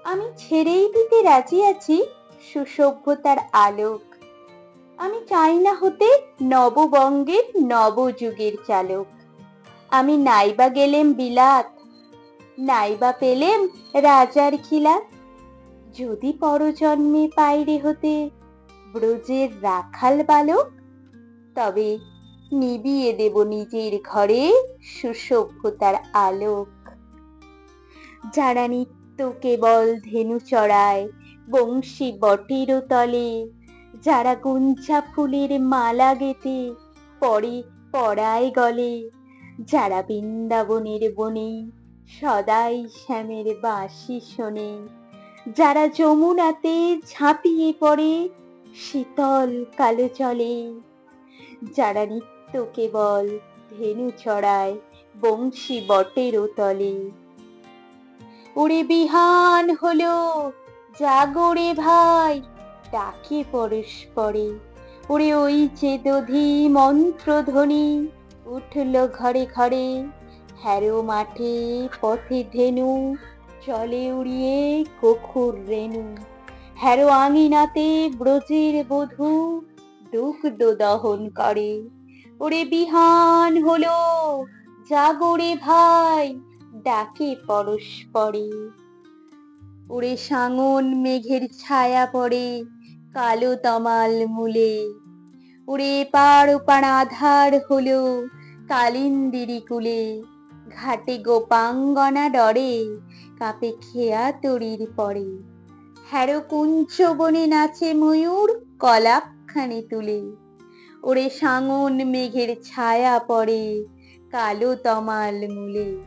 আমি ছেড়েই দিতে রাজি আছি সুসভ্যতার আলোক। আমি চাই না হতে নববঙ্গের নবযুগের চালক। আমি নাইবা গেলেম বিলাত, নাইবা পেলেম রাজার খিলাত। যদি পরজন্মে পাইরে হতে ব্রজের রাখাল বালক, তবে নিবিয়ে দেব নিজের ঘরে সুসভ্যতার আলোক। যারা নিত্য কেবল ধেনু চড়ায় বংশী বটের তলে, যারা গুঞ্জা ফুলের মালা গেথে পরে পরায় গলে, যারা বৃন্দাবনের বনে সদাই শ্যামের বাঁশি শোনে, যারা যমুনাতে ঝাঁপিয়ে পড়ে শীতল কালো জলে, যারা নিত্য কেবল ধেনু চড়ায় বংশী বটের তলে। ওরে বিহান হলো, জাগরে ভাই, ডাকে পরস্পরে। ওরে ওই যে দধি মন্ত্রধ্বনি উঠল ঘরে ঘরে। হ্যারো মাঠে পথে ধেনু, চলে উড়িয়ে গোখুর রেণু। হ্যারো আঙিনাতে ব্রজের বধূ দুগ্ধ দহন করে। ওরে বিহান হলো, জাগরে ভাই, ডাকে পরস্পরে। ওরে সাঙন মেঘের ছায়া পড়ে কালো তমাল মূলে। ওরে এপার ওপার আধার হলো কালিন্দিরি কুলে। ঘাটে গোপাঙ্গনা ডরে কাঁপে খেয়া তরির পরে। হ্যারো কুঞ্চ বনে নাচে ময়ূর কলাপখানি তুলে। ওরে সাঙন মেঘের ছায়া পড়ে কালো তমাল মূলে।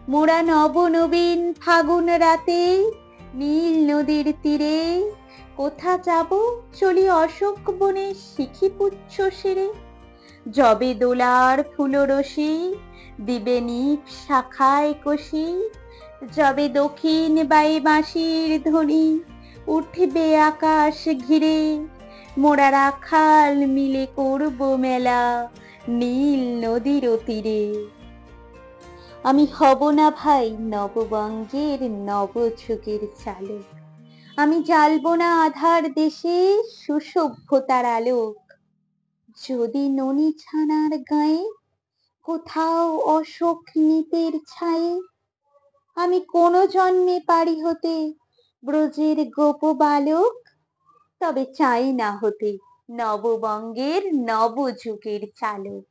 মোরা নব নবীন ফাগুন রাতে নীল নদীর তীরে, কোথা যাব চলি অশোক বনে শিখি পুচ্ছ সেরে। যবে দোলার ফুলরসি দিবে নিপ শাখায় কষি, যবে দক্ষিণ বাই বাঁশির ধ্বনি উঠবে আকাশ ঘিরে, মোরা রাখাল মিলে করব মেলা নীল নদীর তীরে। আমি হব না ভাই নববঙ্গের নবযুগের চালক। আমি জ্বালব না আধার দেশে সুসভ্যতার আলোক। যদি ননি ছানার গায়ে কোথাও অশোক নিপের ছায়ে, আমি কোন জন্মে পারি হতে ব্রজের গোপ বালক, তবে চাই না হতে নববঙ্গের নবযুগের চালক।